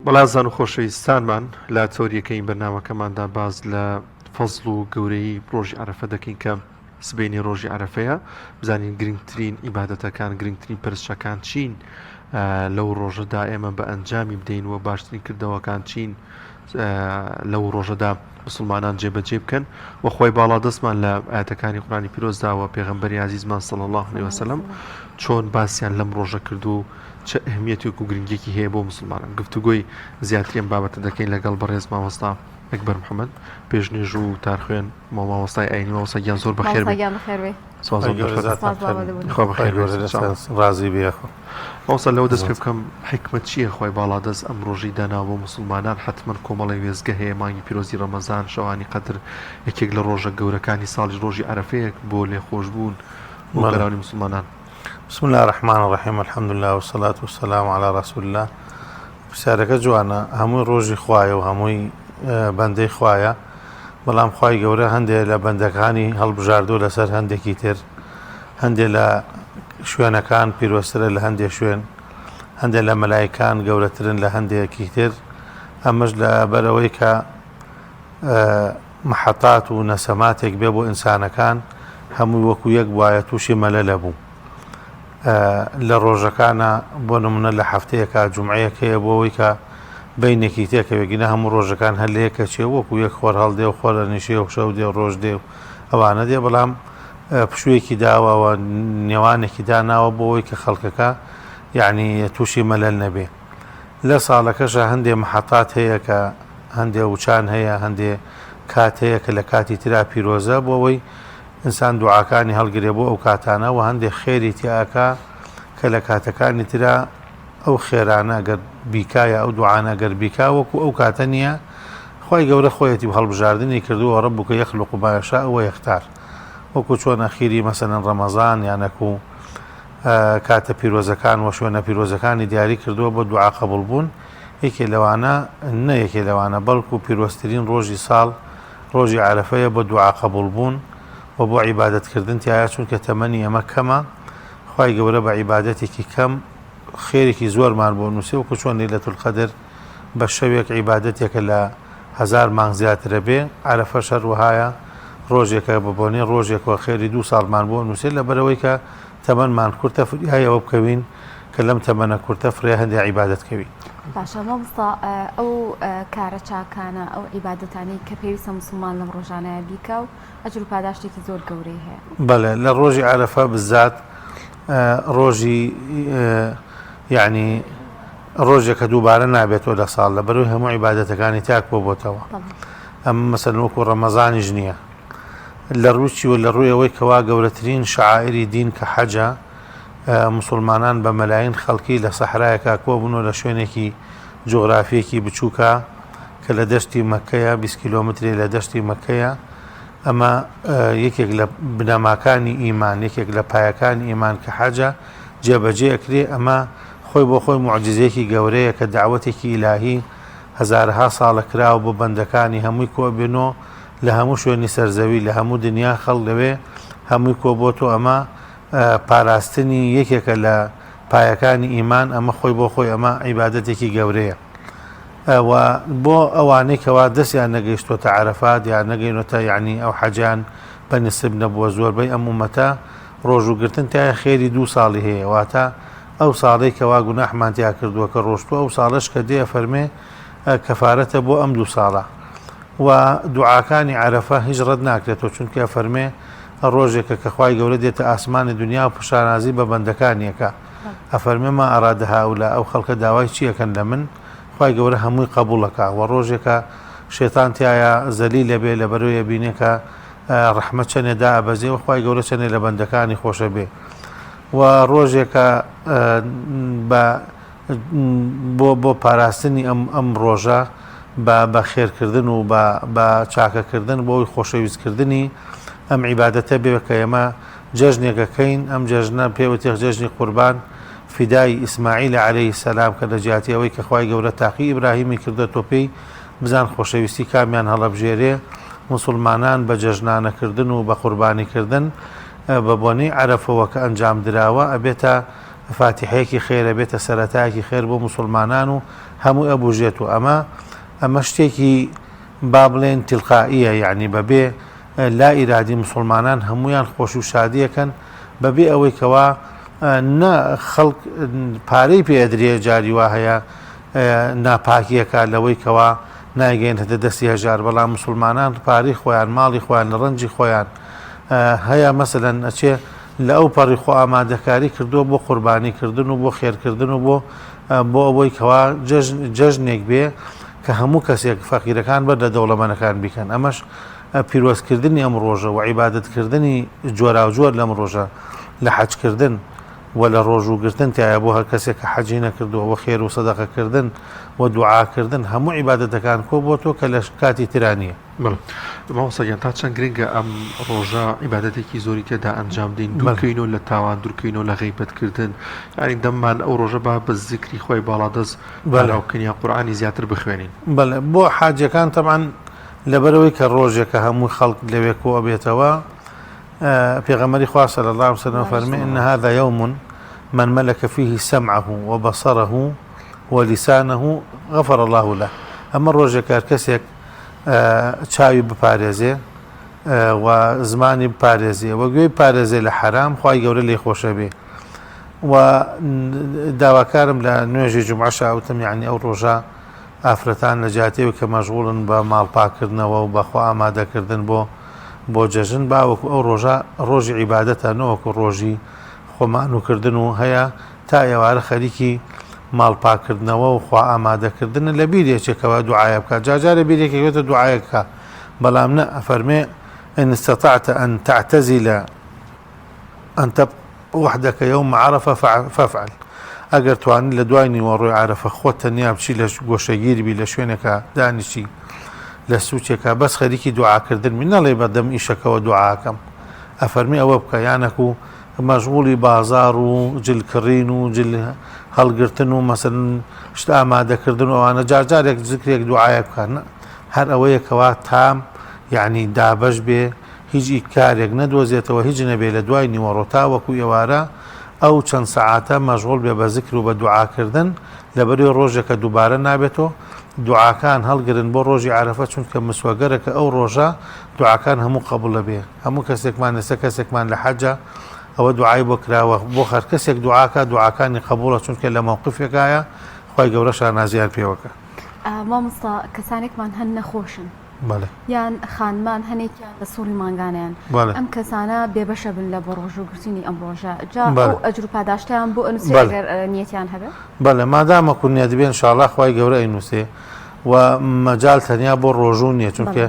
بەڵازان و خۆشەویستانمان لا تۆریەکەی بەرنامەکەماندا باز لە فەزڵ و گەورەی ڕۆژی عەرەفە دەکەین کە سبەینی ڕۆژی عەرەفەیە بزانین گرنگترین ئیبادەتەکان گرنگترین پرسچەکان چین لەو ڕۆژەدا ئێمە بە ئەنجامی بدەین و باشترین کردەوەکان چین لەو ڕۆژەدا مسلمانان جێبەجێ بکەن و خۆی باڵا دەستمان لە ئاەتەکانی قورآنی پیرۆزداوە پێغەمبەری عەزیزمان صلی الله علیه وسلم چۆن باسییان لەم ڕۆژە کردو چه ئەهمیەتێک و گرنگێکی هەیە بۆ مسلمانان گفتوگۆی زیاترین بابەتە دەکەین لەگەڵ بەڕێز مامۆستا ئەکبەر محەممەد پێشنێژ و تارخوێن مامۆستای ئاینی مامۆستا گیان زۆر بەخێر ڕازی بێخۆ ئەوسا لەوە دەست پێ بکەم حکمت چییە خۆی باڵا دەست ئەم ڕۆژی دانا بۆ مسلمانان حتمما کۆمەڵی وێزگە هەیە مانگی پیرۆزی ڕەمەزان شەوانی قەدر یەکێک لە ڕۆژە گەورەکانی ساڵی ڕۆژی عەرەفەیەک بۆ لێخۆشبوون بۆ گەڕانی مسلمانان. بسم الله الرحمن الرحيم الحمد لله والصلاة والسلام على رسول الله. پرسیارەکە جوانە هەمووی ڕۆژی خوایە و هەمووی بەندەی خوایە بەڵام خوای گەورە هەندێک لە بەندەکانی هەڵبژاردوو لەسەر هەندێکی تر هەندێک لە شوێنەکان پیرۆسترە لە هەندێک شوێن هەندێک لە مەلایکان گەورەترن لە هەندێکی تر ئەمەش لە بەرەوەی کە محەتات و نەسەماتێک بێ بۆ ئینسانەکان هەمووی وەکو یەک وایە تووشی مەلە لەبوو لە ڕۆژەکانە بۆ نمونە لە هەفتەیەکە جومعەیەک هەیە بۆەوەی کە بینێکی تێکەوێگینە هەموو ڕۆژەکان هەلەیەکە چێ وەکو یەک خۆر هەڵدێ و خۆرە نیشێ و شەو دێ و ڕۆژ دێ و ئەوانە دێ بەڵام پشوویەکی داوەوە نێوانێکی داناوە بۆەوەی کە خەڵکەکە یعنی تووشی مەلەل نەبێ لە ساڵەکەشە هەندێک محەتات هەیە کە هەندێک وچان هەیە هەندێک کات هەیە کە لە کاتی ترا پیرۆزە بۆەوەی ئینسان دوعاکانی هەڵگرێ بۆ ئەو کاتانە و هەندێک خێری تیاکە کە لە کاتەکانی ترا ئەو خێرانە گەر بیکایە ئەو دوعانە گەر بیکا وەکو ئەو کاتە نییە خی گەورە خۆیەتی و هەڵبژاردننی کردووە ڕەبووکە یەخلق و باشا ئەوە یەختار وەکو چۆن ئەخیری مەسەلەن ڕەمەزان یانەکو کاتە پیرۆزەکان و شوێنە پیرۆزەکانی دیاری کردووە بۆ دوعا قبول بوون یەکێ لەوانە نە یەکێ لەوانە بەڵکو پیرۆستترین ڕۆژی ساڵ ڕۆژی عەرەفەیە بۆ دوعا قبول بوون و بۆ عیبادەتکردن تایە چونکە تەمەنی ئەمە کەمە خی گەورە بە عیبادەتێکی کەم خێرێکی زۆرمان بۆ نووسێ وەکو چۆن لەیلەتول قەدر بە شەوێک عیبادەتێکە لە 1000 مانگ زیاترە بێ عەرەفە شەر وهایە ڕۆژێکە ببوونی ڕۆژێکەوە خێری 2 ساڵمان بۆ نووسێت لە بەرەوەی کە تەمەنمان کورتە فریایەوە بکەوین کە لەم تەمەنە کورتە فرێ هەندێک عیبادەتکەوی. باشە مامۆستا ئەو کارە چاکانە ئەو عیبادەتانی کە پێویستە مسلمان لەم ڕۆژانەیە بیکە و ئەجر و پاداشتێکی زۆر گەورەی هەیە. بەڵێ لە ڕۆژی عەرەفە بزات ڕۆژی یعنی ڕۆژێکە دووبارە نابێتەوە لە ساڵ لە بەرەوەی هەموو عیبادەتەکانی تاک بۆتەوە ئەم مەسەلەن وەکو ڕەمەزانیش نییە لە ڕووچی و لە ڕوویەوەی کەوا گەورەترین شعائری دین کە حەجە مسلمانان بە مەلاین خەڵکی لە سەحرایەکە کۆبوونەوە لە شوێنێکی جۆغرافیەکی بچووکە کە لە دەشتی مەکەیە 20 کیلۆمتری لە دەشتی مەکەیە ئەمە یەکێک لە بنەماکانی ئیمان یەکێک لە پایەکانی ئیمان کە حەجە جێبەجێ ئەمە خۆی بۆ خۆی موعجزەیەکی گەورەیە کە داوەتێکی ئیلاهی هەزارها ساڵە کراوە بۆ بەندەکانی هەمووی کۆبێنەوە لە هەموو شوێنی سەرزەوی لە هەموو دنیا خەڵک لەوێ هەمووی کۆبۆتەوە ئەمە پاراستنی یەکێکە لە پایەکانی ئیمان ئەمە خۆی بۆ خۆی ئەمە عیبادەتێکی گەورەیە بۆ ئەوانەی کەوا دەستیان نەگەیشتۆتە عەرەفات یان نەگەینۆتە یعنی ئەو حەجیان بەنسب نەبووە زۆربەی ئەم ئومەتە ڕۆژوگرتن تایە خێری 2 ساڵی هەیە واتە ئەو ساڵەی کەوا گوناحمان تیا کردووە کە ڕۆشتووە ئەو ساڵش کە دێ فەرمێ کەفارەتە بۆ ئەم 2 ساڵە و دوعاکانی عەرەفە هیچ ڕەت ناکرێتەوە چونکە فەرمێ ڕۆژێکە کە خوای گەورە دێتە ئاسمانی دنیا و پیشانازی بە بەندەکانیەکە ئەفەرمێ ما ئەرادە هاولا ئەو خەڵکە داوای چیەکەن لە من خوای گەورە هەمووی قبوڵەکە و ڕۆژێکە شێتان تایە زەلی لەبێ لە بەرەوەیە بینێ کە ڕەحمەت چەندێدا ئەبەزێ و خوای گەورە چەندێ لە بەندەکانی خۆشە بێ و ڕۆژێکە بۆ پاراستنی ئەم ڕۆژە بە خێرکردن و بە چاکەکردن بۆی خۆشەویستکردنی ئەم عیبادەتە بێ کە ئێمە جەژنێکەکەین ئەم جەژنە پێوەتێک جەژنی قوربان فیدای ئیسماعیل عەلەیهی سەلام کە لە جیاتی ئەوەی کە خوای گەورە تاقی ئیبراهیمی کردەوە پێی بزان خۆشەویستی کامیان هەڵەبژێرێ مسلمانان بە جەژنانەکردن و بە قوربانیکردن بە بۆنەی عەرەفەوە کە ئەنجام دراوە ئەبێتە فاتحەیەکی خێر ئەبێتە سەرەتایەکی خێر بۆ مسلمانان و هەموو ئەبوژێت و ئەمە شتێکی با بڵێن تیلقائیە، یعنی بەبێ لا ئیرادی مسلمانان هەمویان خۆش و شادیەکەن بەبێ ئەوەی کەوا خەڵک پارەی پێدرێ جاری وا هەیە ناپاکیەکە لەوەی کەوا ناگەێنێتە دەستی هەژار، بەڵام مسلمانان پارەی خۆیان ماڵی خۆیان لە ڕەنجی خۆیان هەیە مەسەلەن ئەچێ لە ئەو پەڕی خۆ ئامادەکاری کردووە بۆ قوربانیکردن و بۆ خێرکردن و بۆ ئەوەی کەوا جەژنێک بێ کە هەموو کەسێک فەقیرەکان بەر لە دەوڵەمەنەکان بیکەن. ئەمەش پیرۆزکردنی ئەم ڕۆژە و عیبادەتکردنی جۆرا و جۆر لەم ڕۆژە لە حەجکردن و لە ڕۆژوگرتن تایە بۆ هەر کەسێک کە حەجی نەکردووە و خێر و سەدەقەکردن و دوعاکردن هەموو عیبادەتەکان کۆ بۆ تۆ کە لە کاتی ترانیە. ماوەسەگیان تا چەند گرنگە ئەم ڕۆژە عیبادەتێکی زۆری تێدا ئەنجام دەین، دوورکەینەوە لە تاوان، دوورکەینەوە لە غیبەتکردن، ینی دەممان ئەو ڕۆژە با بە زیکری خۆی باڵادەست بەلاوکردنی قورئانی زیاتر بخوێنین. بەڵێ بۆ حاجەکان تەمان لەبەرەوەی کە ڕۆژێکە هەموو خەڵک لەوێ کۆ ئەبێتەوە، پێغەمبەری خوا صلی الله عليه وسلم فەرمێ إن هذا يوم من ملك فيه سمعه وبصره ولسانه غفر الله له. ئەمە ڕۆژێک هەر کەسێک چاوی بپارێزێ و زمانی بپارێزێ و گوێی پارێزێ لە حرام، خوای گەورە لێی خۆشە بێ. و داواکارم لە نوێژی جومعە شاوتم، یعنی ئەو ڕۆژە ئافرەتان لە جاتێوی کە مەشغوڵن بە ماڵپاکردنەوە و بەخوا ئامادەکردن بۆ جەژن، باوەکو ئەو ڕۆژە ڕۆژی عیبادەتە نەوەکو ڕۆژی خۆمان و کردن و هەیە تا ئێوارە خەریکی ماڵپاکردنەوە و خوا ئامادەکردنە لە بیرێکێکەوە دوعایە بکە، جاجارە بیرێکێکێتە دوعایەکە، بەڵام نە ئەفەرمێ إن استطعت أن تعتزل أن تبقى وحدك يوم عرفة فافعل. ئەگەر توانی لە دوای نیوەڕۆی عارەفە خۆت تەنیا بچی لە گۆشەگیری بی لە شوێنێکە دانیشی لە سوچێکە بەس خەریکی دوعاکردن من نەڵێ بەدەم ئیشەکەەوە دوعاکەم، ئەفەرمی ئەوە بکە یانەکو مەشغوڵی بازار و جلکڕین و هەڵگرتن و مەسەلەن شتە ئامادەکردن و ئەوانە جارجارێک زیکرێک دوعایە بکەن، هەر ئەوەیەکەوە تام یعنی دابەش بێ، هیچ کارێک نەدۆزێتەوە، هیچ نەبێ لە دوای نیوەڕۆ تا وەکو ئێوارە ئەو چەند سەعاتە مەشغوڵ بێ بە زیکر و بە دوعاکردن لەبەری ڕۆژێکە دووبارە نابێتەوە. دوعاکان هەڵگرن بۆ ڕۆژی عارەفە، چونکە مسوەگەرەکە ئەو ڕۆژە دوعاکان هەموو قبولە بێ. هەموو کەسێکمان لەسەر کەسێکمان لە حەجە ئەوە دوعای بۆ کراوە، بۆ هەر کەسێک دوعاکە دوعاکانی قبولە، چونکە لە موقفێکایە خی گەورە شانازیان پێوەکە. مامۆستا کەسانێکمان هەن نەخۆشن یان خانمان هەنێکیان لە سوڵی ماگانیان، ئەم کەسانە بێبەشە بن لە بۆ ڕۆژوگرتنی ئەم ڕۆژە، جا ئەو ئەجر و پاداشتیان بۆ ئەنووسێ ئەگەر نیەتیان هەبێت. بەڵێ مادامە کونیە دەبێن ئینشاءڵڵا خی گەورە ئەینووسێ و مەجال تەنیا بۆ ڕۆژوو نییە، چونکە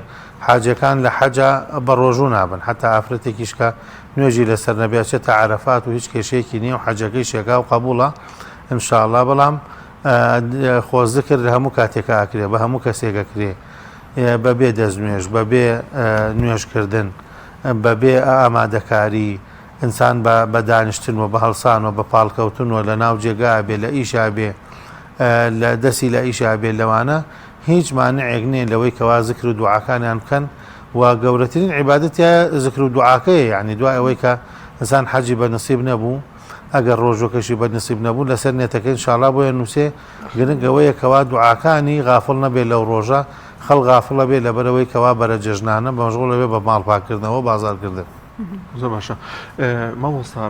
حاجەکان لە حەجە بە ڕۆژوو نابن، حتا ئافرەتێکیشکە نوێژی لەسەر نەبێچێتە عەرەفات و هیچ کێشەیەکی نییە و حەجەکەی شێگا و قبوڵە ئینشاءڵڵا. بەڵام خۆزکر لە هەموو کاتێکە ئاکرێ بە هەموو کەسێکەکرێ، بەبێ دەستنوێژ، بەبێ نوێژکردن، بەبێ ئامادەکاری ئینسان بە دانیشتن و بە هەڵسان و بە پاڵکەوتن و لە ناو جێگا بێ، لە ئیشا بێ، لە دەستی لە ئیشا بێ، لەوانە هیچ مانعێک نییە لەوەی کەوا زیکر و دوعاکانیان بکەن و گەورەترین عیبادەتە زیکر و دوعاکەیە، یعنی دوای ئەوەی کە ئینسان حەجی بەنسیب نەبوو، ئەگەر ڕۆژۆکەشی بەنسیب نەبوو لەسەر نێتەکە ئینشاءڵڵا بۆیە نووسێ گرنگەوەیە کەوا دوعاکانی غافڵ نەبێت لەو ڕۆژە، خەڵ غافڵە بێ لەبەرەوەی کەوا بەرە جەژنانە بەمەشغوڵە بێ بە ماڵپاکردنەوە بازارکردن. زۆر باشە. مامۆستا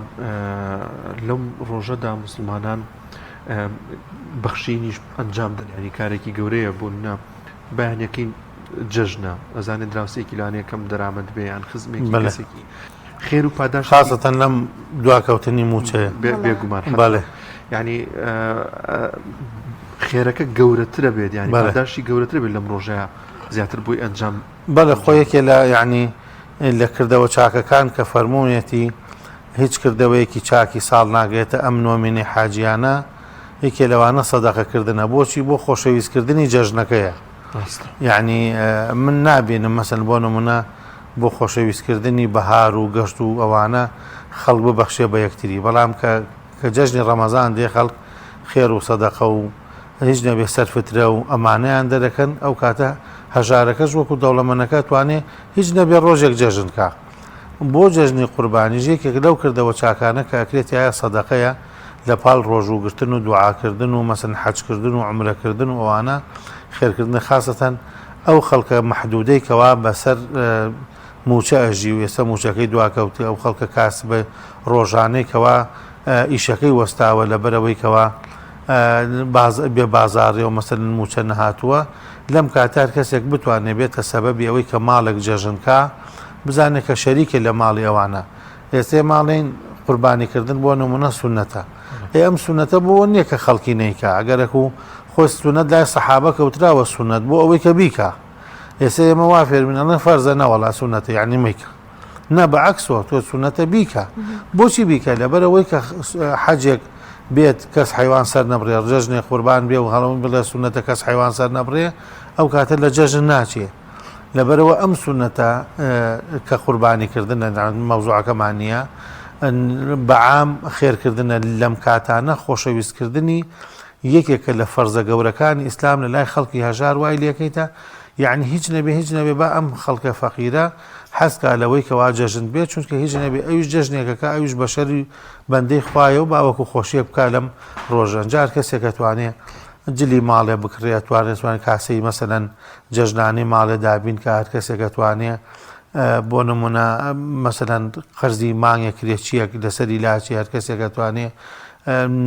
لەم ڕۆژەدا مسلمانان بەخشینیش ئەنجام دەن، ینی کارێکی گەورەیە بوون بەیانەکەی جەژنە، ئەزانێت دراوسێکی لانەیەکەم دەرامەت بێ یان خزمێکی کەسێکی خێر و پاداش خاصەتەن لەم دواکەوتنی موچەیە بێگومان. بەڵێ ینی خێرەکە گەورەترە بێت، ینی پاداشی گەورەتر بێت لەم ڕۆژەیە زیاتر بۆی ئەنجام. بەڵێ خۆیەکێ لە یعنی لە کردەوە چاکەکان کە فەرموویەتی هیچ کردەوەیەکی چاکی ساڵ ناگێتە ئەم نۆمینەی حاجیانە، یەکێ لەوانە سەدەقەکردنە. بۆچی؟ بۆ خۆشەویستکردنی جەژنەکەیە. یعنی من نابینم مەسەن بۆ نمونە بۆ خۆشەویستکردنی بەهار و گەشت و ئەوانە خەڵک ببەخشێ بە یەکتری، بەڵام کە جەژنی ڕەمەزان دێ خەڵک خێر و سەدەقە و هیچ نەبێ سەرفترە و ئەمانەیان دەرەکەن، ئەو کاتە هەژارەکەش وەکو دەوڵەمەنەکە توانێ هیچ نەبێ ڕۆژێک جەژنکە. بۆ جەژنی قوربانیژێکێک لەو کردەوە چاکانە کە ئەکرێت یایە سەدەقەیە لە پاڵ ڕۆژوگرتن و دوعاکردن و مەسن حەجکردن و عمرەکردن و ئەوانە خێرکردن خاصەتەن ئەو خەڵکە مەحدودەی کەوا بەسەر موچە ئەژی و ئێستا موچەکەی دواکەوتی ئەو خەڵکە کاس بە ڕۆژانەی کەوا ئیشەکەی وەستاوە لەبەرەوەی کەوا بێ بازاڕێ و مەسەن موچە نەهاتووە لەم کاتار کەسێک بتوانێت بێتە سەبەبی ئەوەی کە ماڵێک جەژنکە بزانێت کە شەریکە لە ماڵی ئەوانە ئێستا ماڵین قوربانیکردن بۆ نمونە سونەتە ئەم سونەتە بۆ نییە کە خەڵکی نیکە ئەگەرەک و خۆی سونەت لای سەحابە کەوتراوە سونەت بۆ ئەوەی کە بیکە ئێستا ئێمە وا فێرمینەڵێن فەرزە نەوەڵا سونەتە یعنی میکە نە بەعەکسەوە تۆ سونەتە بیکە بۆچی بیکە لەبەرەوەی کە حەجێک بێت کەس حیوان سەر نەبڕێ جەژنێ قوربان بێ و هەڵەمون بڵێ سونەتە کەس حیوان سەر نەبڕێ ئەو کاتە لە جەژن ناچێ لەبەرەوە ئەم سونەتە کە قوربانیکردنە مەوزوعەکەمان نییە بەعام خێرکردنە لەم کاتانە خۆشەویستکردنی یەکێکە لە فەرزە گەورەکانی ئیسلام لە لای خەڵکی هەژار وای لەکەیتە یعنی هیچ نەبێ با ئەم خەڵکە فەقیرە حەزکا لەوەی کەوا جەژن بێت چونکە هیچ نەبێ ئەویش جەژنێکەکە ئەویش بەشەری بەندەی خوایە و باوەکو خۆشیە بکە لەم ڕۆژەنجار کەسێکە توانێ جلی ماڵێ بکرێت توانێت کاسەی مەسەلەن جەژنانی ماڵێ دابین کە هەر کەسێکە توانێ بۆ نمونە مەسەلەن قەرزی مانگێک کرێچیەک لەسەری لاچی هەر کەسێکە توانێ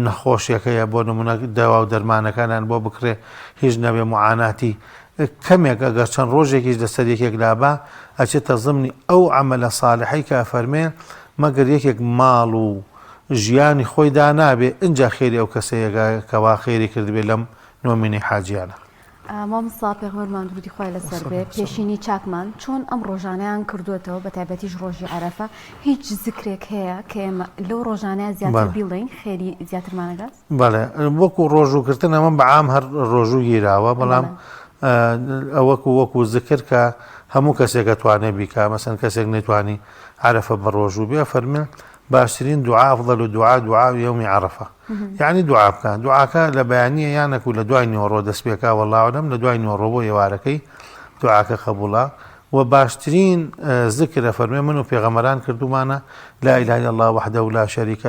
نەخۆشیەکەیە بۆ نمونە دەوا و دەرمانەکانیان بۆ بکرێ هیچ نەبێ معاناتی کەمێک ئەگەر چەند ڕۆژێکیش لەسەر یەکێک لابا ئەچێتە زمنی ئەو عەمەلە ساڵحەی کە ئەفەرمێن مەگەر یەکێک ماڵ و ژیانی خۆی دا نابێ ئینجا خێری ئەو کەسەیەکە کەوا خێری کردبێ لەم نۆمینەی حاجیانە. مامۆستا پێغمبەرمان درودی خوای لەسەر بێ پێشینی چاکمان چۆن ئەم ڕۆژانەیان کردوێتەوە بە تایبەتیش ڕۆژی عەرەفە هیچ ذکرێک هەیە کە ئێمە لەو ڕۆژانەیە زیاتر بیڵێین خێری زیاترمانەگات؟ بەڵێ وەکو ڕۆژووکردن ئەمە بەعام هەر ڕۆژوو گیراوە بەڵام وەکو ذکر کە هەموو کەسێکە توانێت بیکە مەسەن کەسێک نەیتوانی عەرەفە بە ڕۆژوو بێ فەرمێن باشترین دوعا ئەفضەل دوعا یومی عەرەفە یعنی دوعا بکە دوعاکە لە بەیانیە یانەکو لە دوای نیوەڕۆ دەست پێکا وەڵڵاهو ئەعلەم لە دوای نیوەڕۆ بۆ ئێوارەکەی دوعاکە قەبوڵە و باشترین ذکرە فەرمێ من و پێغەمبەران کردومانە لا إله إلا الله وحده لا شريك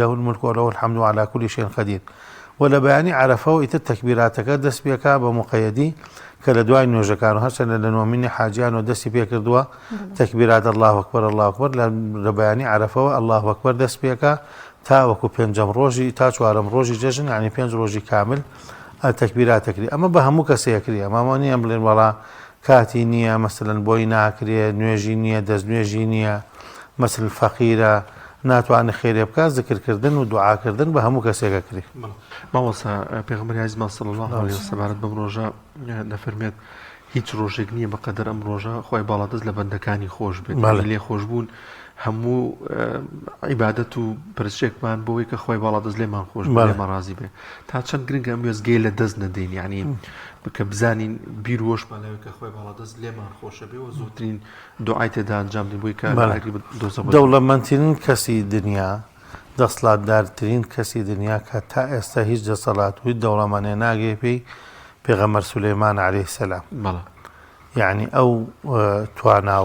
له الملك وله الحمد على كل شيء قدير و لە بەیانی عەرەفە و ئیتر تەکبیراتەکە دەست پێکا بە مقەیەدی کە لە دوای نوێژەکان و هەرچەندە لە نۆمینی حاجیان و دەستی پێ کردووە تەکبیرات الله ئەکبەر الله ئەکبەر لە بەیانی عەرەفەوە الله ئەکبەر دەست پێکا تا وەکو پێنجەم ڕۆژی تا چوارەم ڕۆژی جەژن یعنی 5 ڕۆژی کامل تەکبیراتەکری ئەمە بە هەموو کەسەیەکری ئەمە نییە بڵێن وەڵا کاتی نییە مەسەلەن بۆی ناکرێ نوێژی نییە دەست نوێژی نییە مەسەل فەقیرە ناتوانێت خێرێ بکات ذکرکردن و دوعاکردن بە هەموو کەسێکەکری. مامۆستا پێغەمبەری عەزیزمان صلی الله علیه وسلم بەم ڕۆژە دەفەرمێت هیچ ڕۆژێک نییە بەقەدەر ئەم ڕۆژە خۆی باڵادەست لە بەندەکانی خۆش بێت لێ خۆشبوون هەموو عیبادەت و پرسێکمان بۆی کە خۆی باڵادەست لێمان خۆش لێمە ڕازی بێ تا چەند گرنگە ئەم وێزگەی لە دەست نەدەین یعنی بکە بزانین بیر وۆشمان لەوەی کە خۆی باڵادەست لێمان خۆشە بێ و زووترین دوعای تێدا ئەنجام دێ بۆی کە دەوڵەمەندترین کەسی دنیا دەسەڵاتدارترین کەسی دنیا کە تا ئێستا هیچ دەسەڵاتوی دەوڵەمەندێ ناگەی پێی پێغەمبەر سولەیمان عەلەیهی سەلام یعنی ئەو توانا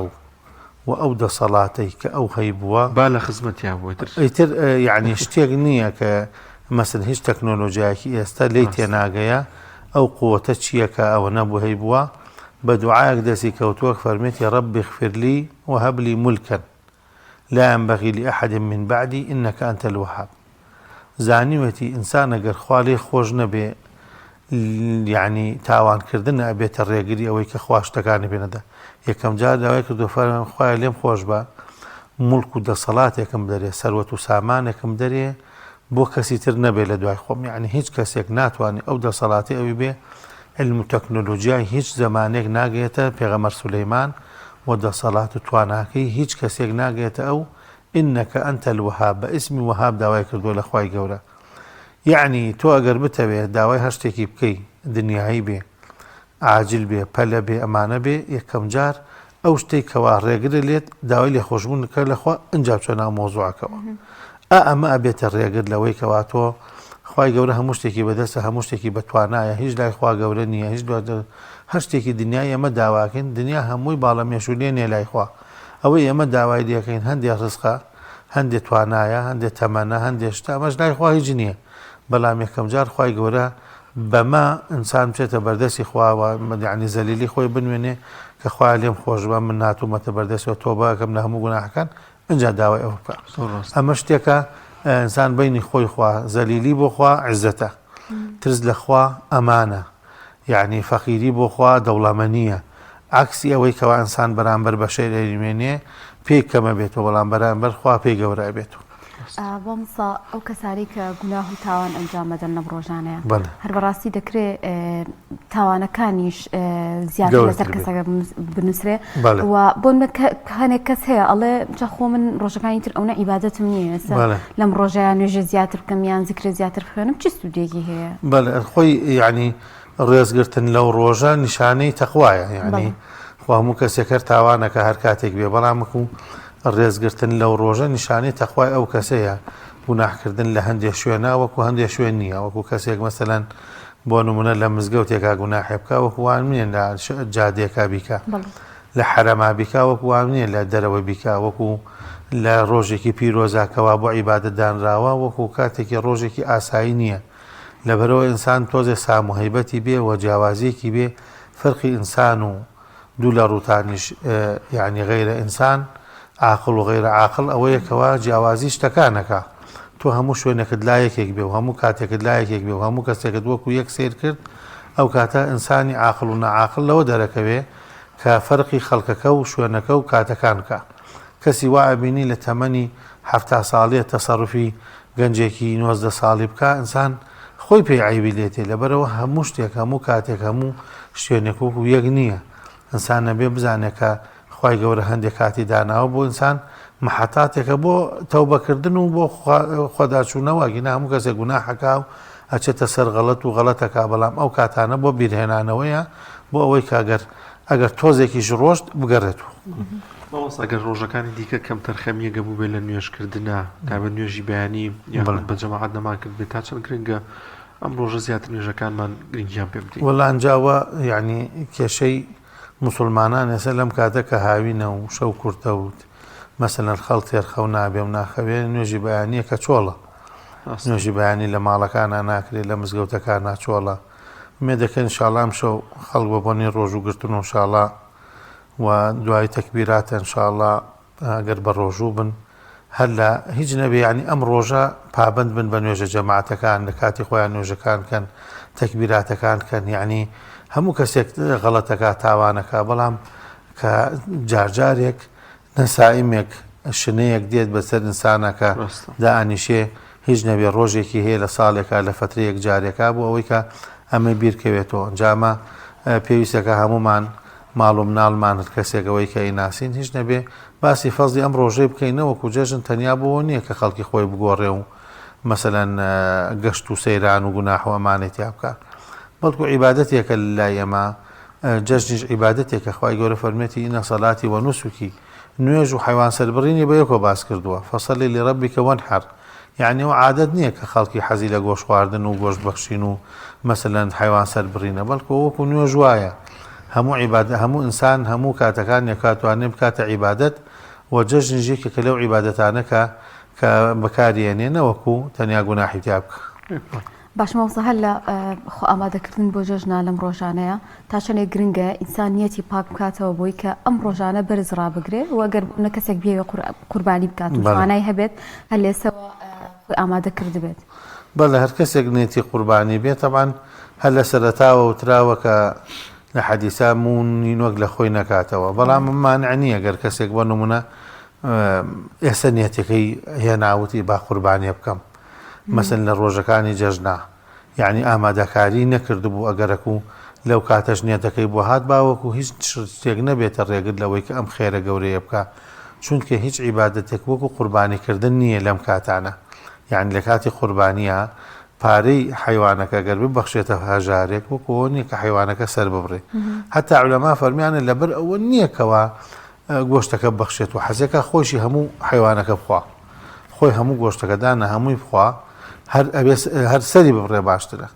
و ئەو دەسەڵاتەی کە ئەو هەیبووە با لە خزمەتیان بوویتر ئیتر یعنی شتێک نییە کە مەسەن هیچ تەکنۆلۆژیایەکی ئێستا لێی تێناگەیە ئەو قووەتە چییە کە ئەوە نەبوو هەیبووە بە دوعایەک دەستی کەوتووە فەرمێتی ربی اغفر لي وهب لي ملكا لا ينبغي لأحد من بعدي إنك أنت الوهاب زانیوەتی ئینسان ئەگەر خوا لێی خۆش نەبێ یعنی تاوانکردن ئەبێتە ڕێگری ئەوەی کە خوا شتەکانی پێنەدا یەکەم جار داوای کردو فەرمێن خوایە لێم خۆش بە مولک و دەسەڵاتێکم دەرێ سەروەت و سامانێکم دەرێ بۆ کەسی تر نەبێ لە دوای خۆم یعنی هیچ کەسێک ناتوانێت ئەو دەسەڵاتی ئەوی بێ علم و تەکنۆلۆژیای هیچ زەمانێک ناگەێتە پێغەمبەر سولەیمان و دەسەڵات و تواناکەی هیچ کەسێک ناگێتە ئەو إنك أنت الوهاب باسم وهاب داوای کردو لە خوای گەورە یعنی تۆ ئەگەر بتەوێت داوای هەر شتێکی بکەی دنیایی بێ عاجل بێ پەلە بێ ئەمانە بێ یەکەم جار ئەو شتێک کەوا ڕێگرە لێت داوای لێ خۆشبوون کە لەخوا ئەنجا بچۆ ناو مۆزوعەکەەوە ئەمە ئەبێتە ڕێگر لەوەی کەوا تۆ خوای گەورە هەموو شتێکی بەدەستە هەموو شتێکی بەتوانایە هیچ لای خوا گەورە نییە هیچ هەر شتێکی دنیای ئەمە داواکەین دنیا هەمووی باڵە مێشولێنێ لای خوا ئەوەی ئەمە داوای دیەکەین هەندێک ڕزقە هەندێک توانایە هەندێک تەمەنە هەندێک شتا ئەمەش لای خوا هیچ نییە بەڵام یەکەم جار خوای گەورە بەما ئینسان بچێتە بەردەستی خواوە یعنی زەلیلی خۆی بنوێنێ کە خوا لێم خۆش بە من ناتوومەتە بەردەستەوە تۆبە ئەکەم لە هەموو گوناحەکان ئەنجا داوای ئەوە بکە ئەمە شتێکە ئینسان بینی خۆی خوا زەلیلی بۆ خوا عیزەتە ترس لە خوا ئەمانە یعنی فەقیری بۆ خوا دەوڵەمەنیە عکسی ئەوەی کەوا ئینسان بەرامبەر بە شەی دەیمێنێ پێی کەمە بێتەوە بەڵام بەرامبەر خوا پێی گەورە بێتەوە بۆمسا ئەو کەساری کە گوناه و تاوان ئەنجامەدەن لەم ڕۆژانەیە هەر بەڕاستی دەکرێت تاوانەکانیش زیاتر لەسەر کەسەکە بنووسرێ و بۆ هەنێک کەس هەیە ئەڵێ جەخۆ من ڕۆژەکانی تر ئەوە عیبادەتم نییە لەم ڕۆژەیان نوێژە زیاتر بکەم یان زیکرە زیاتر بخوێنم چ سوودێکی هەیە بەڵێ خۆی یعنی ڕێزگرتن لەو ڕۆژە نیشانەی تەخوایە یعنی خوا هەموو کەسێک هەر تاوانەکە هەر کاتێک بێ بەڵام ڕێزگرتن لەو ڕۆژە نیشانەی تەخوای ئەو کەسەیە گوناحکردن لە هەندێک شوێنە وەکو هەندێک شوێن نییە وەکو کەسێک مەسەلەن بۆ نمونە لە مزگەوتێکا گوناحێ بکە وەکووان نیە لە جادێکا بیکە لە حرەما بیکا وەکووان نیە لە دەرەوە بیکا وەکو لە ڕۆژێکی پیرۆزاکەوا بۆ عیبادەتدانراوە وەکو کاتێکی ڕۆژێکی ئاسایی نییە لەبەرەوە ئینسان تۆزێ سام و هەیبەتی بێ و جیاوازیەکی بێ فەرقی ئینسان و دوو لە ڕووتانیش یعنی غەیرە ئینسان عاقل و غەیرە عاقل ئەوەیەکەوە جیاوازی شتەکانەکە تۆ هەموو شوێنێکت لایەکێک بێ و هەموو کاتێکت لایەکێک بێ و هەموو کەسێکت وەکو یەک سیر کرد ئەو کاتە ئینسانی عاقل و نەعاقل لەوە دەرەکەوێ کە فەرقی خەڵکەکە و شوێنەکە و کاتەکانکە کەسی وا ئەبینی لە تەمەنی 70 ساڵیە تەسەڕوفی گەنجێکی 90 ساڵی بکە ئینسان خۆی پێی عیبی لێتێ لەبەرەوە هەموو شتێک هەموو کاتێک هەموو شوێنێک وەکو یەک نییە ئینسان نەبێ بزانێت کە خی گەورە هەندێک کاتی داناوە بۆ ئینسان مححتاتێکە بۆ تەوبەکردن و بۆ خۆداچوونەوە گینا هەموو کەسێک گوناحەکە و ئەچێتە سەر غەڵەت و غەڵەتەکە بەڵام ئەو کاتانە بۆ بیرهێنانەوەیە بۆ ئەوەی کاگەر ئەگەر تۆزێکیش ڕۆشت بگەڕێتەوە ئەگەر ڕۆژەکانی دیکە کەم تەرخەمیەگە بوو بێ لە نوێژکردە تا بە نوێژی بەیانی بە جەماعەت نەمان کرد بێت تا چەند گرنگە ئەم ڕۆژە زیاتر نوێژەکانمان گرنگیان پێ بدەین وەڵانجاوە یعنی کێشەی مسلمانان ێستا لەم کاتە کە هاوینە و شەو کورتەوت مەسەلەن خەڵ تێرخەو نابێ و ناخەوێ نوێژی بەیانیە کە چۆڵە نوێژی بەیانی لە ماڵەکانە ناکرێت لە مزگەوتەکان ناچۆڵە مێ دەکەن شاڵام شەو خەڵک بە بۆنی ڕۆژ و گرتن و شاڵا و دوای تەکبیراتە انشاءڵڵا ئەگەر بە ڕۆژوو بن هەر لە هیچ نەبێ ینی ئەم ڕۆژە پابند بن بە نوێژە جەماعەتەکان لە کاتی خۆیان نوێژەکان کەن تەکبیراتەکان کەن یعنی هەموو کەسێک غەڵەتەکە تاوانەکە بەڵام کە جارجارێک نەسائیمێک شنەیەک دێت بەسەر ئینسانەکە دائانیشێ هیچ نەبێ ڕۆژێکی هەیە لە ساڵێکە لە فترەیەک جارێکا بۆ ئەوەی کە ئەمە بیرکەوێتەوە جامە پێویستەکە هەمومان ماڵ و مناڵمان کەسێکەوەی کە ئیناسین هیچ نەبێ باسی فەزی ئەم ڕۆژەی بکەینەوە و جێژن تەنیا بۆ نییە کە خەڵکی خۆی بگۆڕێ و مەسەلەن گەشت و سەیران و گوناح و ئەمانێتیا بکە بەڵکو عیبادەتێکە لای ئێمە جەژنیش عیبادەتێکە خوای گەورە فەرمێتی ئینە سەلاتی و نوسوکی نوێژ و حیوان سەربڕینی بە یەکەوە باس کردووە فەسەلی لێڕەبیکە وەنحەر یعنی و عادەت نییە کە خەڵکی حەزی لە گۆشت خواردن و گۆشت بەخشین و مەسەلەن حیوان سەربڕینە بەڵکو وەکو نوێژ وایە هەموو ئینسان هەموو کاتەکان یەکاتوانێ بکاتە عیبادەت و جەژنیژێکە کە لەو عیبادەتانەکە کە بەکارێنێ نەوەکو تەنیا گوناحی تیا بکە باش مەوسە هەر لە خۆ ئامادەکردن بۆ جەژنا لەم ڕۆژانەیە تا چەندێک گرنگە ئینسانیەتی پاک بکاتەوە بۆی کە ئەم ڕۆژانە بەرز ڕابگرێ و ئەگەر نە کەسێک بێ قوربانی بکات و توانای هەبێت هەر لێسەوە ئامادەکرد بێت بەڵێ هەر کەسێک نێتی قوربانی بێت تەبعاً هەر لە سەرەتاوە وتراوە کە لە حەدیسا مونین وەک لە خۆی نەکاتەوە بەڵام مانع نییە گەر کەسێک بە نمونە ئێستا نێتەکەی هێناوتی با قوربانیە بکەم مەسەن لە ڕۆژەکانی جەژنا یعنی ئامادەکاری نەکردبوو ئەگەرەک و لەو کاتەش نێتەکەی بۆ هات باوەکو هیچ شتێک نەبێتە ڕێگرت لەوەی کە ئەم خێرە گەورەیە بکە چونکە هیچ عیبادەتێک وەکو قوربانیکردن نییە لەم کاتانە یعنی لە کاتی قوربانیە پارەی حیوانەکە گەر ببەخشێتە هەژارێک وەکو نییە کە حیوانەکە سەر ببڕێ هەتا عولەما فەرمیانە لەبەر ئەوە نییەکەوە گۆشتەکە بەخشێت و حەزەکە خۆشی هەموو حیوانەکە بخوا خۆی هەموو گۆشتەکەدانە هەمووی بخوا هەر سەری ببڕێ باشترە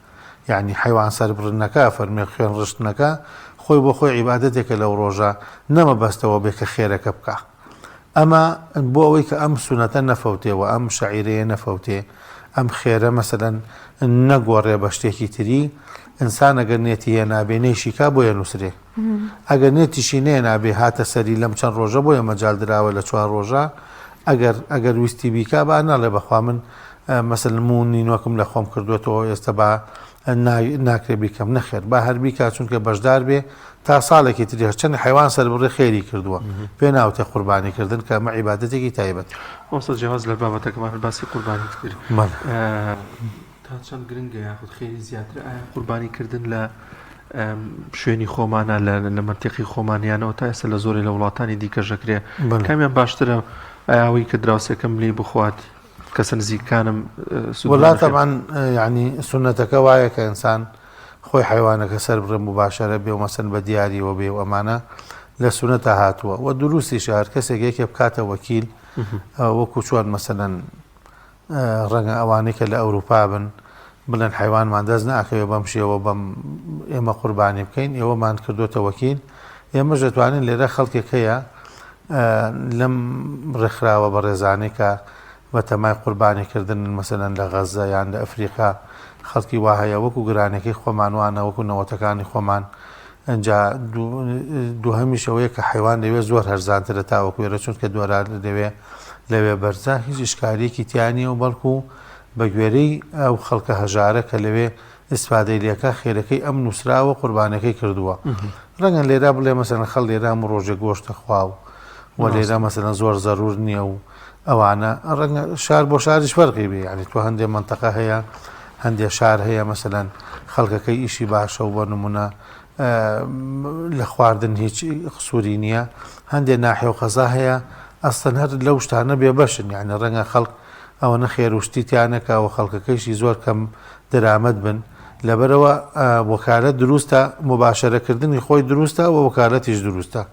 یعنی حیوان سەربڕنەکە فەرمی خوێن ڕشتنەکە خۆی بۆ خۆی عیبادەتێکە لەو ڕۆژە نەمە بەستەوە بێ کە خێرەکە بکە ئەمە بۆ ئەوەی کە ئەم سونەتە نەفەوتێەوە ئەم شعیرەیە نەفەوتێ ئەم خێرە مەسەلەن نەگۆڕێ بە شتێکی تری ئینسان ئەگەر نێتی هەیە نابێ نەیشیکا بۆیە نووسرێ ئەگەر نێتیشی نەیە نابێ هاتە سەری لەم چەند ڕۆژە بۆیە مەجال درراوە لە 4 ڕۆژە ئەگەر ویستی بیکا با ناڵێ بەخوا من مەسەلەن مونی نوەکم لە خۆم کردوێتەوە ئێستا با ناکرێ بیکەم نەخێر با هەر بیکا چونکە بەشدار بێ تا ساڵێکی تری هەرچەند حیوان سەر بڕێ خێری کردووە پێ ناوتە قوربانیکردن کە ئەمە عیبادەتێکی تایبەت. ئەوستا جیاواز لە بابەتەکەمان باسی قوربانی کرد تا چەند گرنگە یاخود خێری زیاتر ئایا قوربانیکردن لە شوێنی خۆمانە لە منتیقی خۆمانیانەوە تا ئێستا لە زۆری لە وڵاتانی دیکەژەکرێ کامیان باشترە ئەوەی کە دراوسێکم لێ بخوات کەسە نزیکانم وڵاتەمان ینی سونەتەکە وایە کە ئینسان خۆی حیوانەکە سەر بڕێ مباشرە بێ و مەسەن بە دیاریەوە بێ و ئەمانە لە سونەتە هاتووە و دروستی شار کەسێک یەکێ بکاتە وەکیل وەکو چۆن مەسەلەن ڕەنگە ئەوانەی کە لە ئەوروپا بن بڵێن حیوانمان دەست ناکەوێ بەم شێوە بەم ئێمە قوربانی بکەین ئێوەمان کردوتە وەکیل ئێمە دەتوانین لێرە خەڵکێک هەیە لەم ڕێکخراوە بە ڕێزانەی کە بە تەمای قوربانیکردن مەسەلەن لە غەزە یان لە ئەفریقا خەڵکی وا هەیە وەکو گرانەکەی خۆمانوانە وەکو نەوەتەکانی خۆمان ئەجا دووهەمیشەوەیە کە حیوان دەوێت زۆر هەرزانترە تاوەکوێرە چونکە دۆرار لەوێ بەرزە هیچ ئشکاریەکی تیانی و بەڵکو بە گوێرەی ئەو خەڵکە هەژارە کە لەوێ ئیسفادەی لێکە خێرەکەی ئەم نووسراوە قوربانەکەی کردووە ڕەنگە لێرا بڵێ مەسەلەن خەڵ لێرا ڕۆژێ گۆشتە خواو و لێرا مەسەلەن زۆر زەرور نییە و ئەوانە ڕەنگە شار بۆ شاریش فەرقی بێ یعنی تۆ هەندێک منتەقە هەیە هەندێک شار هەیە مەسەلەن خەڵکەکەی ئیشی باشە و بە نمونە لە خواردن هیچ قسووری نییە هەندێک ناحێ و قەزا هەیە ئەستەن هەر لەو شتانە بێ بەشن یعنی ڕەنگە خەڵک ئەوە نەخێر وشتیتیانەکەوە خەڵکەکەیشی زۆر کەم دەرامەت بن لەبەرەوە وەکالەت دروستە مباشرەکردنی خۆی دروستە و وەکالەتیش دروستە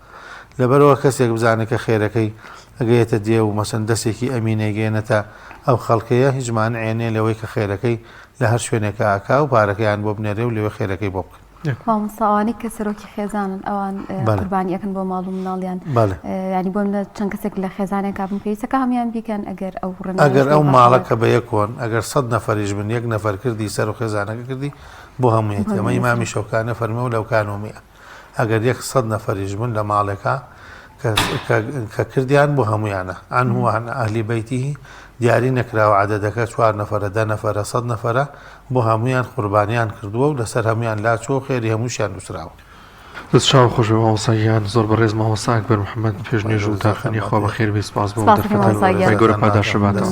لەبەرەوە کەسێک بزانێت کە خێرەکەی ئەگەیەتە دێ و مەسەن دەستێکی ئەمینەی گەێنێتە ئەو خەڵکەیە هیچمان عێنێ لەوەی کە خێرەکەی لە هەر شوێنێکە ئاکا و پارەکەیان بۆ بنێرێ و لەوێ خێرەکەی بۆ بکەن. مامۆستاوانی کە سەرۆکی خێزانن ئەوان قوربانی ئەەکەن بۆ ماڵ و مناڵیان ینی بۆ منە چەند کەسێک لە خێزانێک کابن پێویستەکە هەمیان بیکەن ئەگەر ئەو ماڵەکە بە یەکۆن ئەگەر 100 نەفەریش بن یەک نەفەر کردی سەر و خێزانەکە کردی بۆ هەموویەت ئەمە ئیمامی شەوکانە فەرمە و لەو کانۆمیە ئەگەر 100 نەفەریش بن لە ماڵێکە کە کردیان بۆ هەمویانە عنه عن ئەهلی بەیتیه دیاری نەکراوە عەدەدەکە 4 نەفەرە 10 نەفەرە 100 نەفەرە بۆ هەمویان قوربانیان کردووە و لەسەر هەمویان لاچۆ خێری هەمووشیان نووسراوە. دەست چاو خۆش بە مامۆستایان زۆر بەڕێز مامۆستا ئەکبەر محەممەد پێشنێژ و تاخەنی خوا بەخێر بێ سپاس بۆ دەرفەتەن گەورە پاداشە باتەوە.